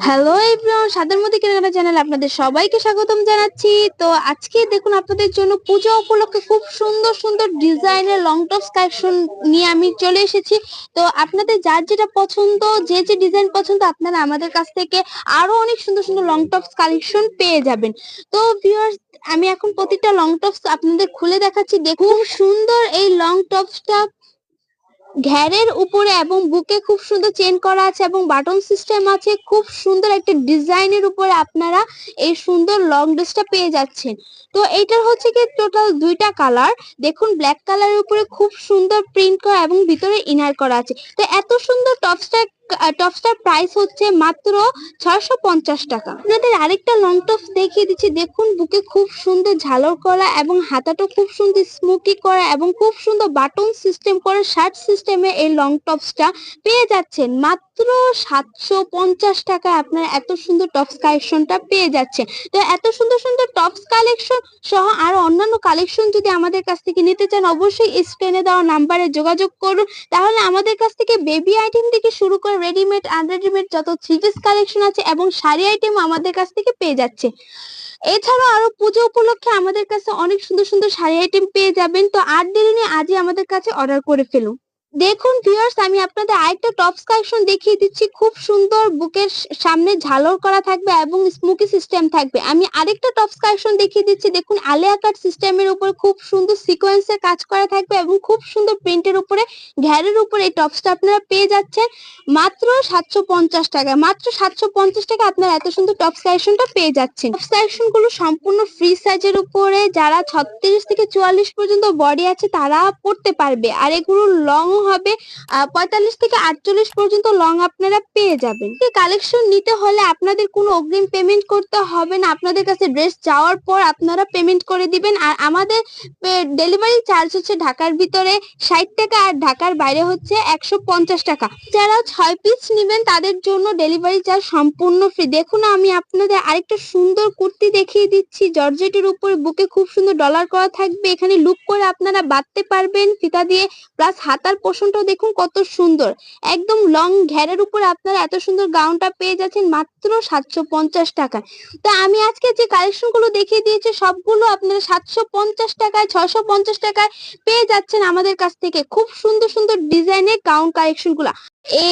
Hello everyone, সাদের মধ্যে কেনাকাটা চ্যানেলে আপনাদের সবাইকে স্বাগতম জানাচ্ছি। তো আজকে দেখুন আপনাদের জন্য পূজা উপলক্ষে খুব সুন্দর সুন্দর ডিজাইনের লং টপস কালেকশন নিয়ে আমি চলে এসেছি। তো আপনাদের যার যেটা পছন্দ, যে যে ডিজাইন পছন্দ, আপনারা আমাদের কাছ থেকে আরো অনেক সুন্দর সুন্দর লং টপস কালেকশন পেয়ে যাবেন। তো ভিউয়ার্স, আমি এখন প্রতিটা লং টপস আপনাদের খুলে দেখাচ্ছি। দেখুন সুন্দর এই লং টপসটা ঘেরের উপরে এবং বুকে খুব সুন্দর চেন করা আছে এবং বাটন সিস্টেম আছে। খুব সুন্দর একটা ডিজাইনের উপরে আপনারা এই সুন্দর লং ড্রেসটা পেয়ে যাচ্ছেন। তো এইটার হচ্ছে কি টোটাল দুইটা কালার। দেখুন ব্ল্যাক কালারের উপরে খুব সুন্দর প্রিন্ট করা এবং ভিতরে ইনার করা আছে। তো এত সুন্দর টপসটার প্রাইস হচ্ছে মাত্র ৬৫০ টাকা। আপনাদের আরেকটা লং টপস দেখিয়ে দিচ্ছি। দেখুন বুকে খুব সুন্দর ঝালর করা এবং হাতাটা খুব সুন্দর স্মোকি করা এবং খুব সুন্দর বাটন সিস্টেম করে শার্ট সিস্টেমে এই লং টপসটা পেয়ে যাচ্ছেন মাত্র ৭৫০ টাকায়। আপনারা এত সুন্দর টপস কালেকশনটা পেয়ে যাচ্ছেন। তো এত সুন্দর সুন্দর টপস কালেকশন সহ আরো অন্যান্য কালেকশন যদি আমাদের কাছ থেকে নিতে চান, অবশ্যই স্ক্রিনে দেওয়া নাম্বারে যোগাযোগ করুন। তাহলে আমাদের কাছ থেকে বেবি আইটেম থেকে শুরু করে রেডিমেড আনরেডিমেড যত থ্রি পিস কালেকশন আছে এবং শাড়ি আইটেম আমাদের কাছ থেকে পেয়ে যাচ্ছে। এছাড়াও আরো পুজো উপলক্ষে আমাদের কাছে অনেক সুন্দর সুন্দর শাড়ি আইটেম পেয়ে যাবেন। তো আর দেরি নেই, আজই আমাদের কাছে অর্ডার করে ফেলুন। দেখুন ভিউয়ার্স, আমি আপনাদের আরেকটা টপস কালেকশন দেখিয়ে দিচ্ছি। খুব সুন্দর বুকের সামনে ঝালর করা থাকবে এবং স্মোকি সিস্টেম থাকবে। আমি আরেকটা টপস কালেকশন দেখিয়ে দিচ্ছি। দেখুন আলিয়া কাট সিস্টেমের উপর খুব সুন্দর সিকোয়েন্সের কাজ করা থাকবে এবং খুব সুন্দর প্রিন্টের উপরে ঘেরের উপরে এই টপসটা আপনারা পেয়ে যাচ্ছেন মাত্র ৭৫০ টাকায়। মাত্র ৭৫০ টাকা আপনারা এত সুন্দর টপস কালেকশনটা পেয়ে যাচ্ছেন। টপস কালেকশন গুলো সম্পূর্ণ ফ্রি সাইজের উপরে, যারা ৩৬ থেকে ৪৪ পর্যন্ত বডি আছে তারা পড়তে পারবে। আর এগুলো লং হবে ৪৫ থেকে ৪৮ পর্যন্ত লং আপনারা পেয়ে যাবেন। এই কালেকশন নিতে হলে আপনাদের কোনো অগ্রিম পেমেন্ট করতে হবে না। আপনাদের কাছে ড্রেস যাওয়ার পর আপনারা পেমেন্ট করে দিবেন। আর আমাদের ডেলিভারি চার্জ হচ্ছে ঢাকার ভিতরে ৬০ টাকা আর ঢাকার বাইরে হচ্ছে ১৫০ টাকা। যারা ৬ পিস নেবেন তাদের জন্য ডেলিভারি চার্জ সম্পূর্ণ ফ্রি। দেখুন আমি আপনাদের আরেকটা সুন্দর কুর্তি দেখিয়ে দিচ্ছি। জর্জেটের উপর বুকে খুব সুন্দর ডলার করা থাকবে। এখানে লুক করে আপনারা বাঁধতে পারবেন ফিতা দিয়ে। প্লাস হাতার পোর্শনটাও দেখুন কত সুন্দর, একদম লং ঘেরের উপর আপনারা এত সুন্দর গাউনটা পেয়ে যাচ্ছেন মাত্র ৭৫০ টাকায়। তো আমি আজকে যে কালেকশন গুলো দেখিয়ে দিয়েছি সবগুলো আপনারা ৭৫০ টাকায় ৬৫০ টাকায় পেয়ে যাচ্ছেন আমাদের কাছ থেকে। খুব সুন্দর সুন্দর ডিজাইনের গাউন কালেকশন গুলা।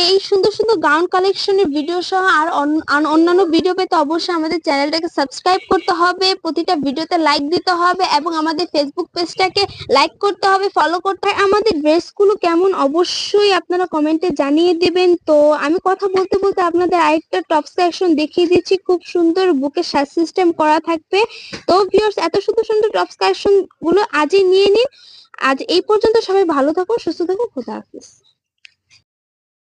এই সুন্দর সুন্দর গাউন কালেকশনের ভিডিও সহ আর অন্যান্য ভিডিও পেতে অবশ্যই আমাদের চ্যানেলটাকে সাবস্ক্রাইব করতে হবে, প্রতিটা ভিডিওতে লাইক দিতে হবে এবং আমাদের ফেসবুক পেজটাকে লাইক করতে হবে, ফলো করতে হবে। আমাদের ড্রেসগুলো কেমন অবশ্যই আপনারা কমেন্টে জানিয়ে দিবেন। তো আমি কথা বলতে বলতে আপনাদের আরেকটা টপস কালেকশন দেখিয়ে দিচ্ছি। খুব সুন্দর বুকের সাজ সিস্টেম করা থাকবে। তো ভিউয়ার্স, এত সুন্দর সুন্দর টপস কালেকশন গুলো আজই নিয়ে নিন। আজ এই পর্যন্ত, সবাই ভালো থাকুন, সুস্থ থাকুন, খোদা হাফেজ।